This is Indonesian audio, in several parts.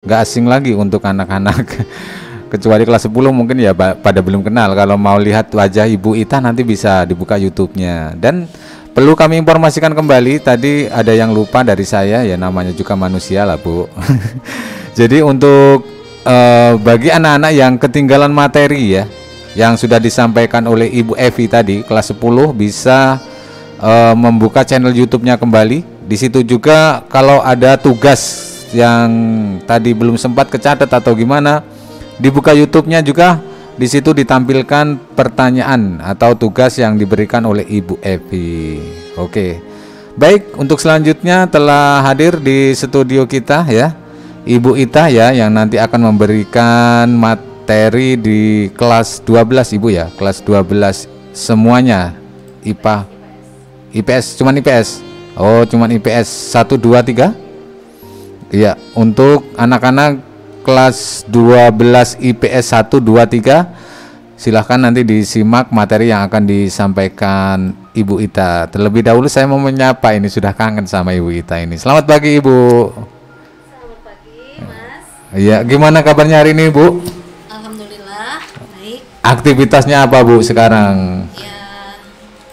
nggak asing lagi untuk anak-anak. Kecuali kelas 10 mungkin ya pada belum kenal. Kalau mau lihat wajah Ibu Ita nanti bisa dibuka YouTube-nya. Dan perlu kami informasikan kembali, tadi ada yang lupa dari saya, ya namanya juga manusia lah Bu. Jadi untuk bagi anak-anak yang ketinggalan materi ya, yang sudah disampaikan oleh Ibu Evi tadi kelas 10, bisa membuka channel YouTube-nya kembali. Di situ juga kalau ada tugas yang tadi belum sempat kecatat atau gimana, dibuka YouTube-nya juga, di situ ditampilkan pertanyaan atau tugas yang diberikan oleh Ibu Evi. Oke. Baik, untuk selanjutnya telah hadir di studio kita ya, Ibu Ita ya, yang nanti akan memberikan materi di kelas 12 Ibu ya, kelas 12 semuanya. IPA, IPS, cuman IPS. Oh, cuman IPS 1 2 3. Iya, untuk anak-anak kelas 12 IPS 1 2 3, silahkan nanti disimak materi yang akan disampaikan Ibu Ita. Terlebih dahulu saya mau menyapa, ini sudah kangen sama Ibu Ita ini. Selamat pagi Ibu. Selamat pagi Mas. Iya, gimana kabarnya hari ini Bu? Alhamdulillah baik. Aktivitasnya apa Bu sekarang? Ya,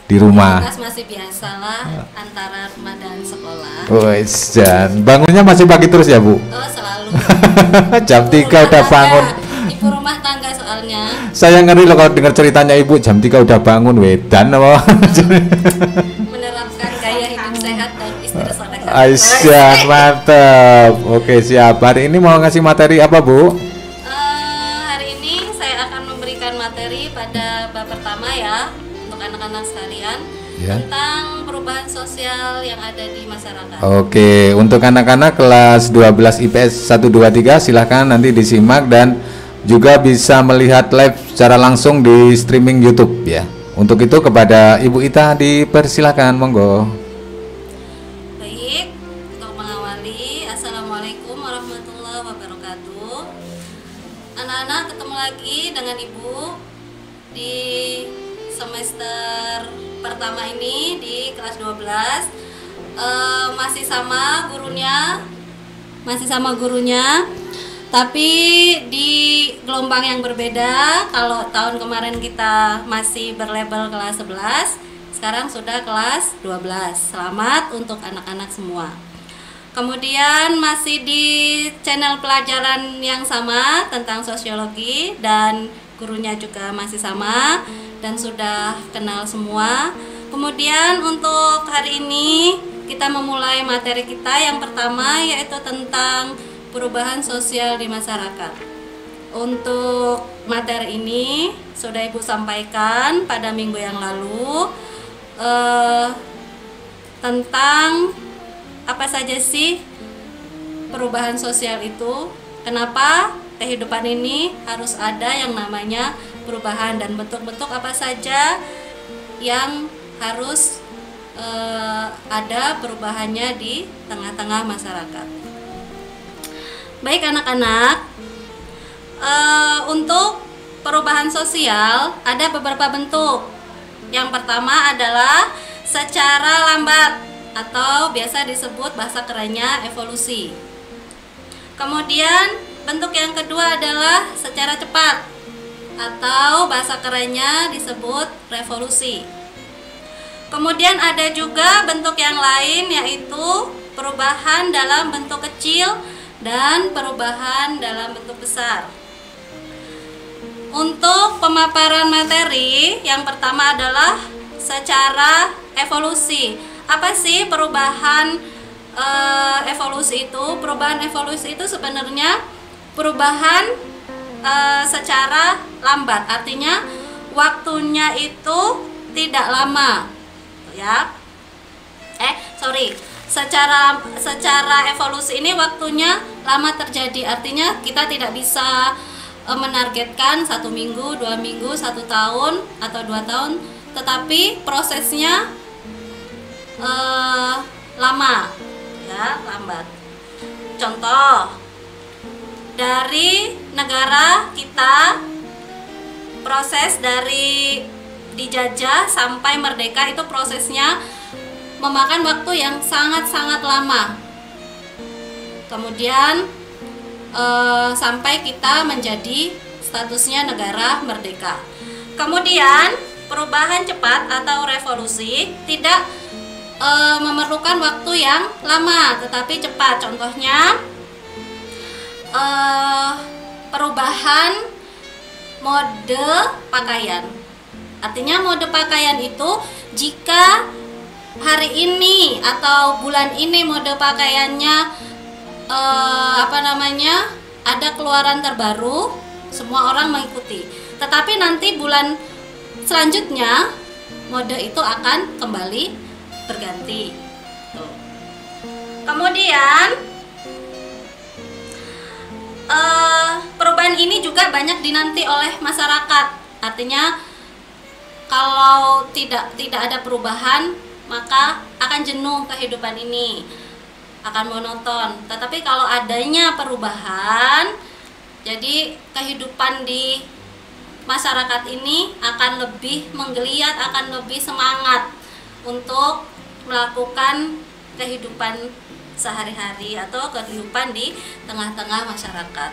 Di rumah. masih biasalah antara rumah dan sekolah. Wes, dan bangunnya masih pagi terus ya Bu? Oh selalu. Jam 3 udah bangun. Ibu rumah tangga soalnya. Saya ngeri loh kalau dengar ceritanya Ibu jam 3 udah bangun, wedan apa? Menerapkan gaya hidup sehat dan istri solehah. Aisyah, mantap. Oke, siap. Hari ini mau ngasih materi apa Bu? Hari ini saya akan memberikan materi pada bab pertama ya, untuk anak-anak sekalian, Ya. tentang perubahan sosial yang ada di masyarakat. Oke, untuk anak-anak kelas 12 IPS 1 2 3 silahkan nanti disimak dan juga bisa melihat live secara langsung di streaming YouTube ya. Untuk itu kepada Ibu Ita dipersilakan, monggo. Baik, untuk mengawali, Assalamualaikum warahmatullahi wabarakatuh. Anak-anak, ketemu lagi dengan Ibu di semester pertama ini di kelas 12. Masih sama gurunya, tapi di gelombang yang berbeda. Kalau tahun kemarin kita masih berlabel kelas 11, sekarang sudah kelas 12. Selamat untuk anak-anak semua. Kemudian masih di channel pelajaran yang sama tentang sosiologi, dan gurunya juga masih sama dan sudah kenal semua. Kemudian untuk hari ini kita memulai materi kita yang pertama, yaitu tentang perubahan sosial di masyarakat. Untuk materi ini sudah Ibu sampaikan pada minggu yang lalu, tentang apa saja sih perubahan sosial itu, kenapa kehidupan ini harus ada yang namanya perubahan, dan bentuk-bentuk apa saja yang harus ada perubahannya di tengah-tengah masyarakat. Baik anak-anak, untuk perubahan sosial ada beberapa bentuk. Yang pertama adalah secara lambat atau biasa disebut bahasa kerennya evolusi. Kemudian bentuk yang kedua adalah secara cepat atau bahasa kerennya disebut revolusi. Kemudian ada juga bentuk yang lain, yaitu perubahan dalam bentuk kecil dan perubahan dalam bentuk besar. Untuk pemaparan materi, yang pertama adalah secara evolusi. Apa sih perubahan evolusi itu? Perubahan evolusi itu sebenarnya perubahan secara lambat, artinya waktunya itu tidak lama ya. Secara evolusi ini waktunya lama terjadi, artinya kita tidak bisa menargetkan 1 minggu, 2 minggu, 1 tahun atau 2 tahun, tetapi prosesnya lama ya, lambat. Contoh dari negara kita, proses dari dijajah sampai merdeka itu prosesnya memakan waktu yang sangat-sangat lama. Kemudian sampai kita menjadi statusnya negara merdeka. Kemudian perubahan cepat atau revolusi tidak memerlukan waktu yang lama, tetapi cepat. Contohnya perubahan mode pakaian. Artinya mode pakaian itu jika hari ini atau bulan ini mode pakaiannya ada keluaran terbaru, semua orang mengikuti. Tetapi nanti bulan selanjutnya mode itu akan kembali berganti. Tuh. Kemudian perubahan ini juga banyak dinanti oleh masyarakat. Artinya kalau tidak ada perubahan, maka akan jenuh kehidupan ini, akan monoton. Tetapi kalau adanya perubahan, jadi kehidupan di masyarakat ini akan lebih menggeliat, akan lebih semangat untuk melakukan kehidupan sehari-hari atau kehidupan di tengah-tengah masyarakat.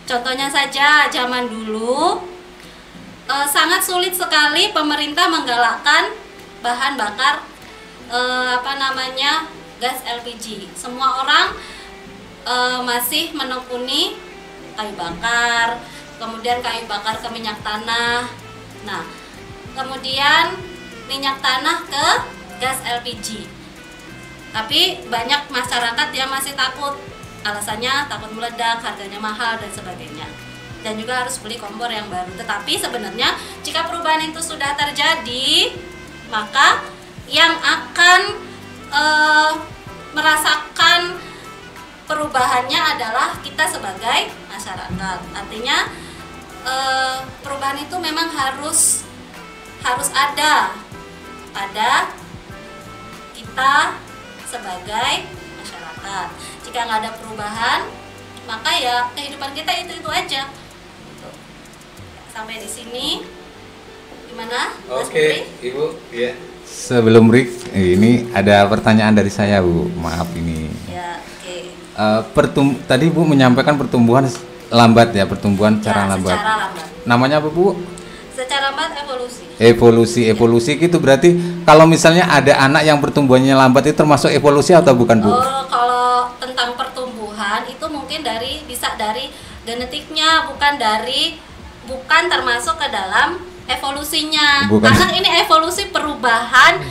Contohnya saja zaman dulu sangat sulit sekali pemerintah menggalakkan bahan bakar gas LPG. Semua orang masih menekuni kayu bakar, kemudian kayu bakar ke minyak tanah. Nah, kemudian minyak tanah ke gas LPG. Tapi banyak masyarakat yang masih takut. Alasannya takut meledak, harganya mahal dan sebagainya. Dan juga harus beli kompor yang baru. Tetapi sebenarnya jika perubahan itu sudah terjadi, maka yang akan merasakan perubahannya adalah kita sebagai masyarakat. Artinya perubahan itu memang harus ada pada kita sebagai masyarakat. Jika nggak ada perubahan, maka ya kehidupan kita itu aja. Sampai di sini, gimana? Oke, Ibu. Ya. Sebelum break, ini ada pertanyaan dari saya, Bu. Maaf ini. Ya, oke. Tadi Bu menyampaikan pertumbuhan lambat ya, pertumbuhan ya, cara lambat. Secara lambat. Namanya apa, Bu? Secara lambat evolusi. Evolusi gitu berarti kalau misalnya ada anak yang pertumbuhannya lambat itu termasuk evolusi atau bukan, Bu? Kalau tentang pertumbuhan itu mungkin bisa dari genetiknya, bukan termasuk ke dalam evolusinya. Karena ini evolusi perubahan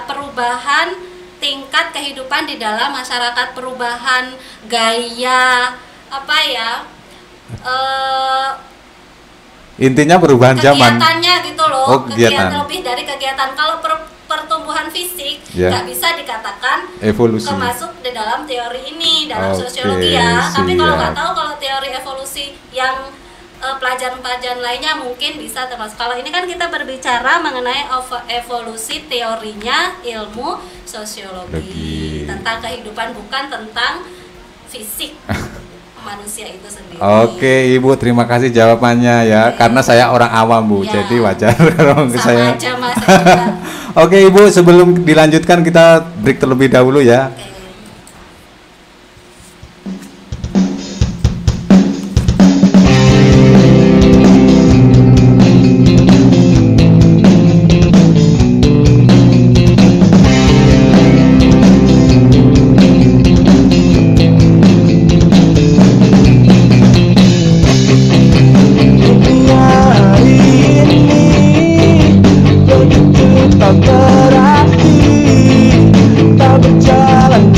perubahan tingkat kehidupan di dalam masyarakat, perubahan gaya intinya perubahan zaman. Kegiatannya gitu loh. Kegiatan lebih dari kegiatan. Kalau pertumbuhan fisik nggak bisa dikatakan evolusi termasuk di dalam teori ini, dalam sosiologi ya. Tapi kalau nggak tahu, kalau teori evolusi yang pelajaran-pelajaran lainnya mungkin bisa termasuk. Kalau ini kan kita berbicara mengenai evolusi teorinya ilmu sosiologi tentang kehidupan, bukan tentang fisik manusia itu sendiri. Oke, Ibu, terima kasih jawabannya ya. Karena saya orang awam, Bu, jadi wajar kalau saya. Aja, Mas, Oke, Ibu, sebelum dilanjutkan kita break terlebih dahulu ya. Tak berarti tak berjalan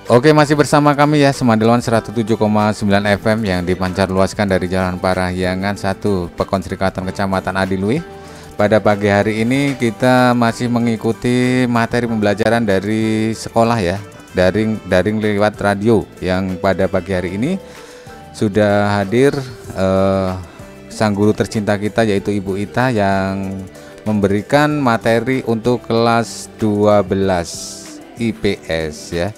Oke, masih bersama kami ya, Semandelwan 107,9 FM yang dipancar luaskan dari Jalan Parahyangan 1, Pekon Srikaton, Kecamatan Adiluih. Pada pagi hari ini kita masih mengikuti materi pembelajaran dari sekolah ya, daring lewat radio, yang pada pagi hari ini sudah hadir sang guru tercinta kita, yaitu Ibu Ita, yang memberikan materi untuk kelas 12 IPS ya.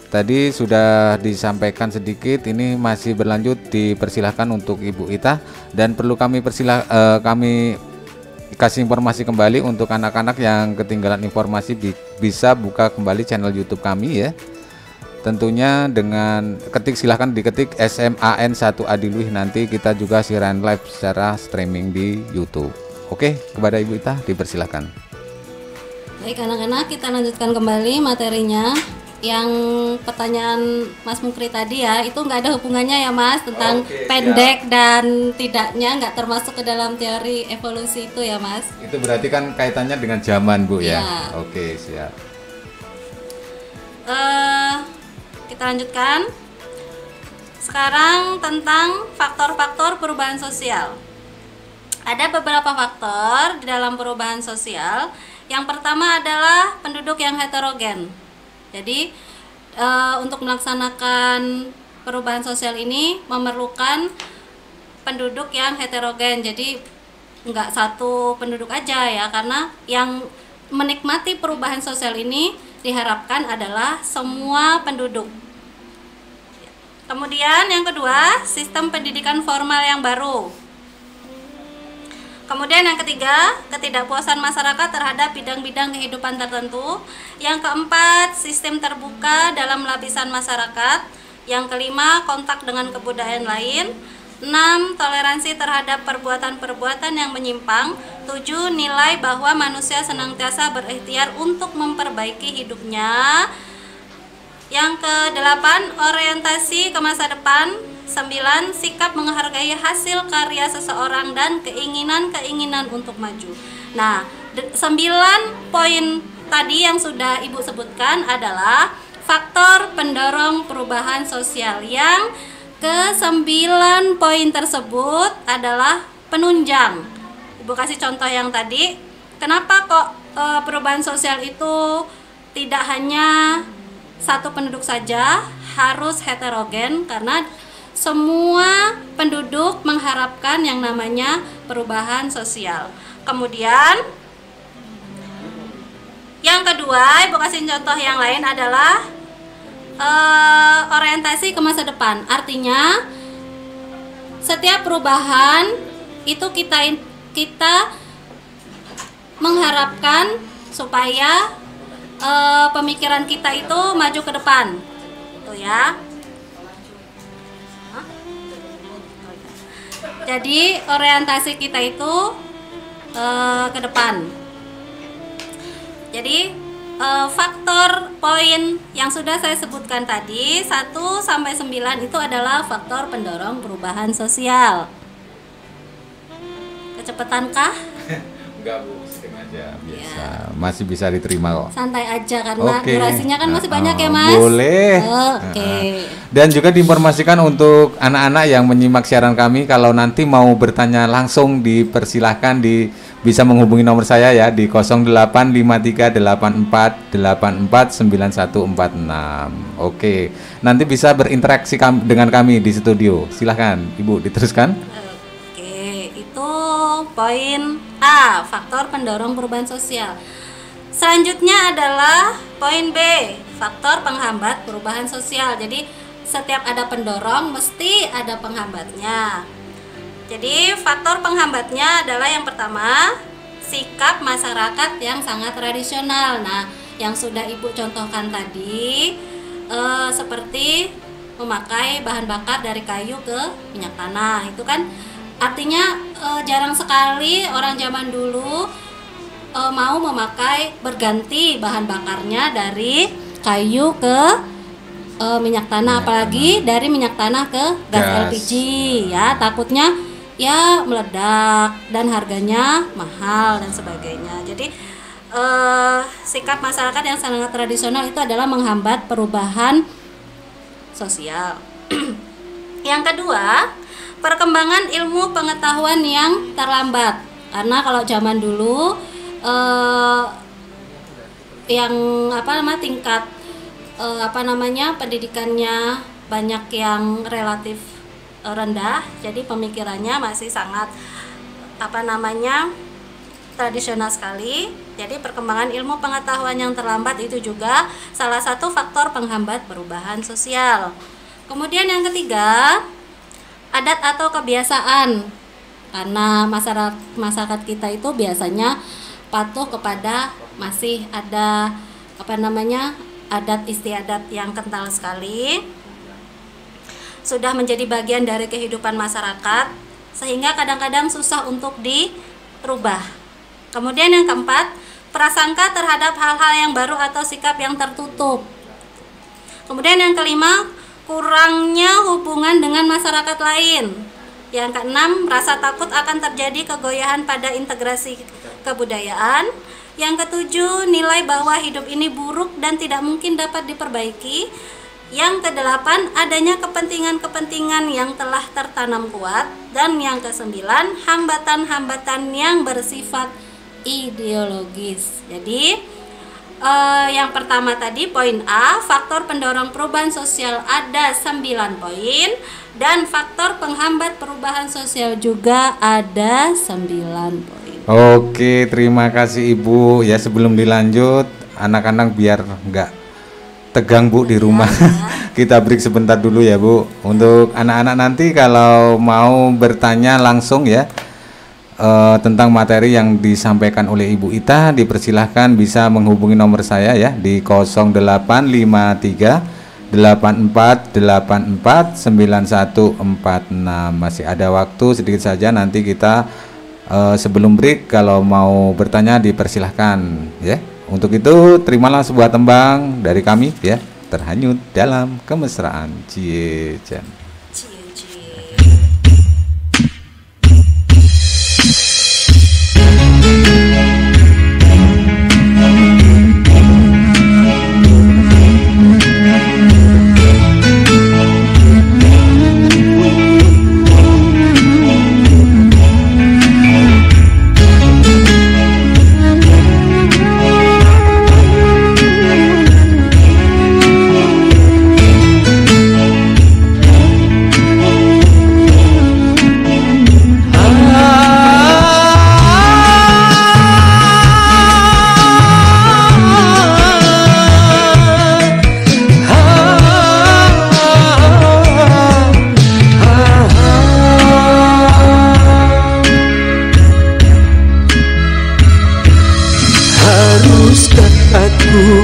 Tadi sudah disampaikan sedikit, ini masih berlanjut, dipersilahkan untuk Ibu Ita, dan perlu kami kami kasih informasi kembali untuk anak-anak yang ketinggalan informasi, bisa buka kembali channel YouTube kami ya. Tentunya dengan silahkan diketik SMAN1 Adiluih, nanti kita juga siaran live secara streaming di YouTube. Oke, kepada Ibu Ita dipersilahkan. Baik anak-anak, kita lanjutkan kembali materinya. Yang pertanyaan Mas Mukri tadi ya, itu nggak ada hubungannya ya Mas, tentang pendek dan tidaknya, nggak termasuk ke dalam teori evolusi itu ya Mas. Itu berarti kan kaitannya dengan zaman Bu ya. Ya. Oke, siap. Kita lanjutkan. Sekarang tentang faktor-faktor perubahan sosial. Ada beberapa faktor di dalam perubahan sosial. Yang pertama adalah penduduk yang heterogen. Jadi untuk melaksanakan perubahan sosial ini memerlukan penduduk yang heterogen. Jadi nggak satu penduduk aja ya, karena yang menikmati perubahan sosial ini diharapkan adalah semua penduduk. Kemudian yang kedua, sistem pendidikan formal yang baru. Kemudian yang ketiga, ketidakpuasan masyarakat terhadap bidang-bidang kehidupan tertentu. Yang keempat, sistem terbuka dalam lapisan masyarakat. Yang kelima, kontak dengan kebudayaan lain. 6. Toleransi terhadap perbuatan-perbuatan yang menyimpang. 7. Nilai bahwa manusia senantiasa berikhtiar untuk memperbaiki hidupnya. Yang ke-8, orientasi ke masa depan. 9. Sikap menghargai hasil karya seseorang dan keinginan-keinginan untuk maju. Nah, 9 poin tadi yang sudah Ibu sebutkan adalah faktor pendorong perubahan sosial. Yang ke-9 poin tersebut adalah penunjang. Ibu kasih contoh yang tadi. Kenapa kok perubahan sosial itu tidak hanya satu penduduk saja, harus heterogen? Karena semua penduduk mengharapkan yang namanya perubahan sosial. Kemudian yang kedua, Ibu kasih contoh yang lain adalah orientasi ke masa depan. Artinya setiap perubahan itu kita mengharapkan supaya pemikiran kita itu maju ke depan. Tuh ya. Jadi orientasi kita itu ke depan. Jadi faktor poin yang sudah saya sebutkan tadi 1 sampai 9 itu adalah faktor pendorong perubahan sosial. Kecepatankah? Enggak Bu, setengah aja biasa. Ya. Masih bisa diterima kok. Santai aja karena durasinya kan masih banyak ya Mas. Boleh. Oke. Dan juga diinformasikan untuk anak-anak yang menyimak siaran kami, kalau nanti mau bertanya langsung dipersilahkan bisa menghubungi nomor saya ya di 085384849146. Oke. Nanti bisa berinteraksi dengan kami di studio. Silahkan Ibu diteruskan. Oke, itu poin A, faktor pendorong perubahan sosial. Selanjutnya adalah poin B, faktor penghambat perubahan sosial. Jadi setiap ada pendorong mesti ada penghambatnya. Jadi faktor penghambatnya adalah yang pertama, sikap masyarakat yang sangat tradisional. Nah, yang sudah Ibu contohkan tadi seperti memakai bahan bakar dari kayu ke minyak tanah. Itu kan artinya jarang sekali orang zaman dulu mau berganti bahan bakarnya dari kayu ke minyak tanah, apalagi dari minyak tanah ke gas LPG ya, takutnya ya meledak dan harganya mahal dan sebagainya. Jadi sikap masyarakat yang sangat tradisional itu adalah menghambat perubahan sosial. Yang kedua, perkembangan ilmu pengetahuan yang terlambat. Karena kalau zaman dulu yang tingkat pendidikannya banyak yang relatif rendah, jadi pemikirannya masih sangat tradisional sekali. Jadi perkembangan ilmu pengetahuan yang terlambat itu juga salah satu faktor penghambat perubahan sosial. Kemudian yang ketiga, adat atau kebiasaan. Karena masyarakat kita itu biasanya patuh kepada masih ada adat istiadat yang kental sekali. Sudah menjadi bagian dari kehidupan masyarakat sehingga kadang-kadang susah untuk dirubah. Kemudian yang keempat, prasangka terhadap hal-hal yang baru atau sikap yang tertutup. Kemudian yang kelima, kurangnya hubungan dengan masyarakat lain. Yang keenam, rasa takut akan terjadi kegoyahan pada integrasi kebudayaan. Yang ketujuh, nilai bahwa hidup ini buruk dan tidak mungkin dapat diperbaiki. Yang kedelapan, adanya kepentingan-kepentingan yang telah tertanam kuat. Dan yang kesembilan, hambatan-hambatan yang bersifat ideologis. Jadi yang pertama tadi poin A, faktor pendorong perubahan sosial ada 9 poin, dan faktor penghambat perubahan sosial juga ada 9 poin. Oke, terima kasih Ibu. Ya, sebelum dilanjut, anak-anak biar enggak tegang Bu di rumah. Kita break sebentar dulu ya Bu. Untuk anak-anak nanti kalau mau bertanya langsung ya tentang materi yang disampaikan oleh Ibu Ita, dipersilahkan bisa menghubungi nomor saya ya di 0853 8484 9146. Masih ada waktu sedikit saja, nanti kita sebelum break kalau mau bertanya dipersilahkan ya. Untuk itu terimalah sebuah tembang dari kami ya, Terhanyut Dalam Kemesraan. Cie Jan.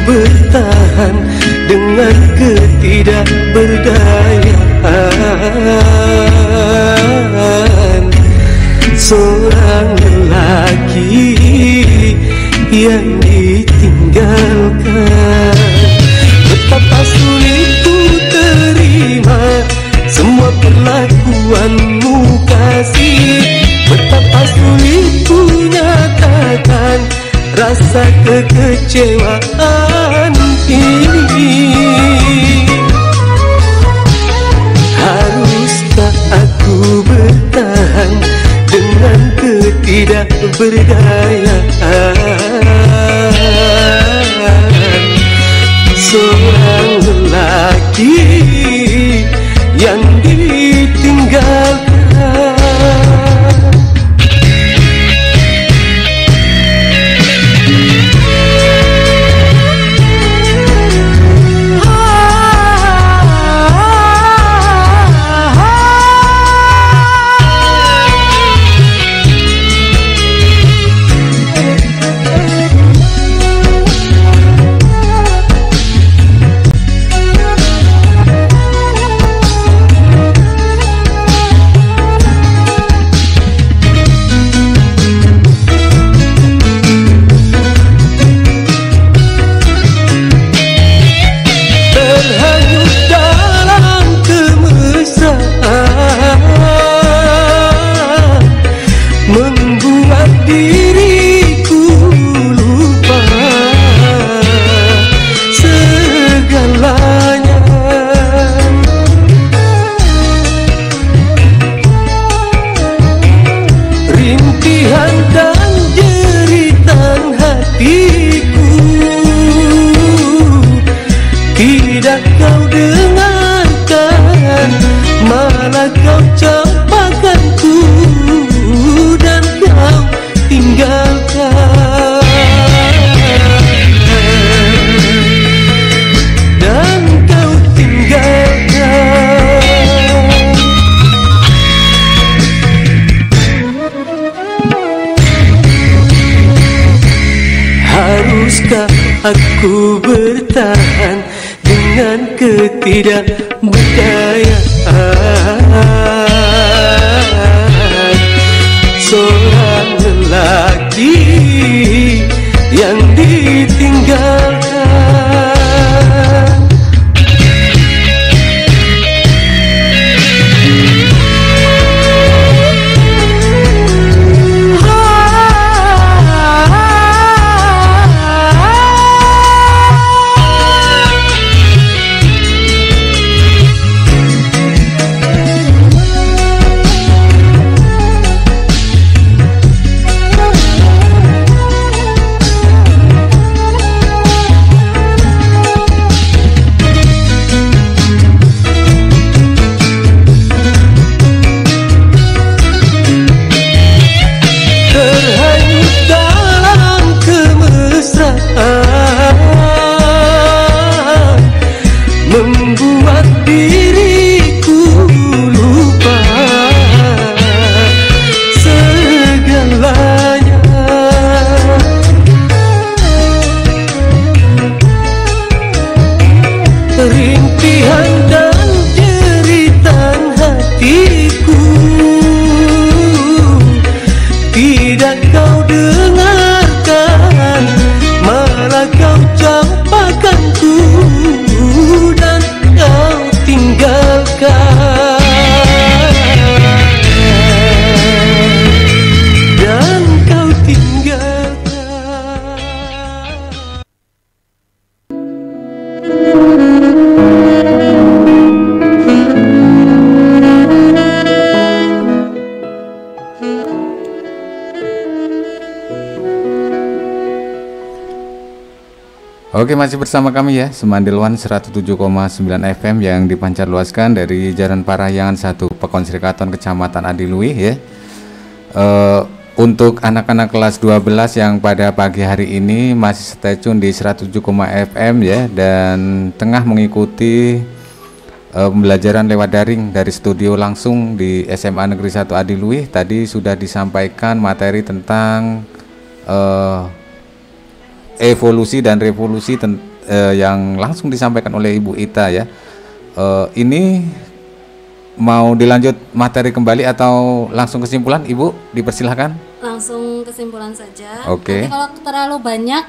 Bertahan dengan ketidakberdayaan seorang lelaki yang ditinggalkan. Betapa sulit ku terima semua perlakuanmu kasih, betapa sulit ku nyatakan rasa kekecewaan ini. Haruskah aku bertahan dengan ketidakberdayaan seorang lelaki yang ditinggalkan? aku bertahan dengan ketidakberdayaan. Seorang lelaki yang ditinggalkan. Membuat diriku lupa segalanya. Rintihan dan jeritan hatiku tidak kau dengarkan, malah kau campakanku dan kau tinggalkan. Dan kau tinggalkan. Oke, masih bersama kami ya, Semandil One 107,9 FM yang dipancarluaskan dari Jalan Parahyangan 1, Pekon Srikaton, Kecamatan Adiluih ya. Untuk anak-anak kelas 12 yang pada pagi hari ini masih stay tune di 107, FM ya, dan tengah mengikuti pembelajaran lewat daring dari studio langsung di SMA Negeri 1 Adiluih. Tadi sudah disampaikan materi tentang evolusi dan revolusi yang langsung disampaikan oleh Ibu Ita ya. Ini mau dilanjut materi kembali atau langsung kesimpulan, Ibu? Dipersilahkan. Langsung kesimpulan saja. Oke. Nanti kalau terlalu banyak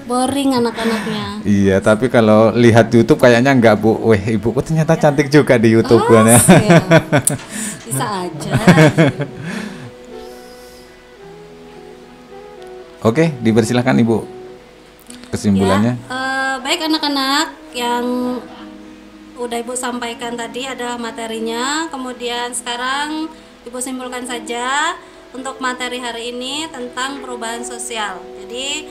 boring anak-anaknya. Iya, tapi kalau lihat YouTube kayaknya enggak, Bu. Weh, ibuku ternyata cantik juga di YouTube kan ya. Bisa aja. Oke, dipersilahkan Ibu. Kesimpulannya. Ya, baik anak-anak, yang udah Ibu sampaikan tadi adalah materinya. Kemudian sekarang Ibu simpulkan saja untuk materi hari ini tentang perubahan sosial. Jadi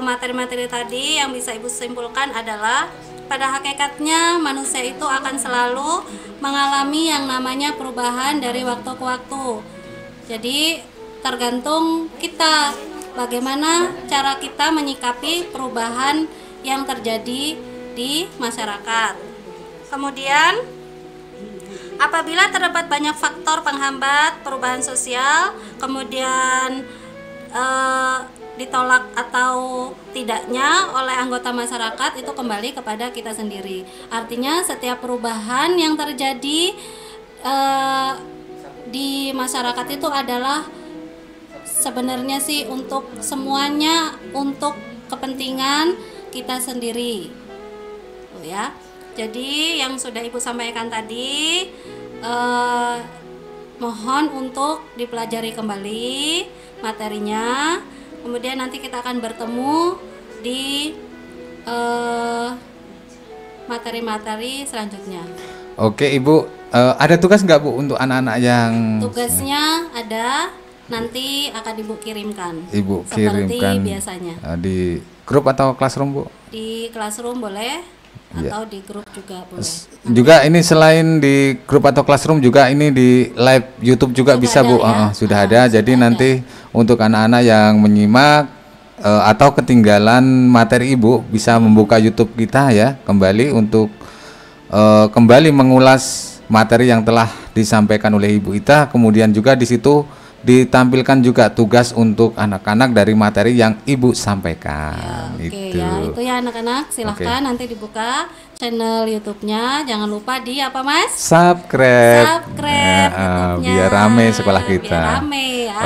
materi-materi tadi yang bisa Ibu simpulkan adalah pada hakikatnya manusia itu akan selalu mengalami yang namanya perubahan dari waktu ke waktu. Jadi tergantung kita bagaimana cara kita menyikapi perubahan yang terjadi di masyarakat. Kemudian apabila terdapat banyak faktor penghambat perubahan sosial, kemudian ditolak atau tidaknya oleh anggota masyarakat, itu kembali kepada kita sendiri. Artinya setiap perubahan yang terjadi di masyarakat itu adalah sebenarnya sih untuk semuanya, untuk kepentingan kita sendiri. Tuh ya. Jadi yang sudah Ibu sampaikan tadi mohon untuk dipelajari kembali materinya. Kemudian nanti kita akan bertemu di materi-materi selanjutnya. Oke Ibu, ada tugas nggak Bu untuk anak-anak yang... Tugasnya ada, nanti akan Ibu kirimkan. Ibu seperti kirimkan biasanya. Di grup atau classroom Bu? Di classroom boleh, atau di grup juga boleh. Juga ini selain di grup atau classroom juga ini di live YouTube juga bisa Bu. Ya? Sudah ada. Jadi nanti untuk anak-anak yang menyimak atau ketinggalan materi Ibu bisa membuka YouTube kita ya kembali untuk kembali mengulas materi yang telah disampaikan oleh Ibu Ita. Kemudian juga di situ ditampilkan juga tugas untuk anak-anak dari materi yang Ibu sampaikan. Oke ya, itu ya anak-anak, silahkan nanti dibuka channel YouTube-nya. Jangan lupa di apa Mas? Subscribe. YouTube-nya. Biar rame sekolah kita. Biar rame ya.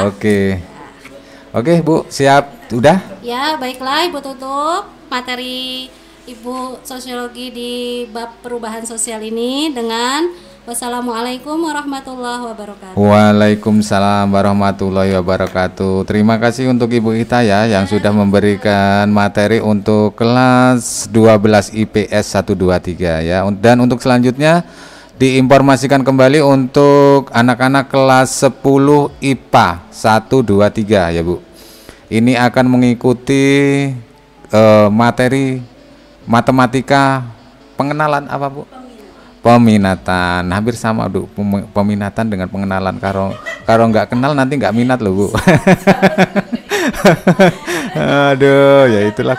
Oke Bu, siap? Udah? Ya, baiklah Ibu tutup materi Ibu Sosiologi di bab perubahan sosial ini dengan wassalamualaikum warahmatullahi wabarakatuh. Waalaikumsalam warahmatullahi wabarakatuh. Terima kasih untuk Ibu Ita ya yang sudah memberikan materi untuk kelas 12 IPS 123 ya. Dan untuk selanjutnya diinformasikan kembali untuk anak-anak kelas 10 IPA 123 ya Bu. Ini akan mengikuti materi matematika pengenalan apa Bu? Peminatan. Hampir sama Bu, peminatan dengan pengenalan. Kalau nggak kenal nanti nggak minat loh Bu. Aduh, ya itulah.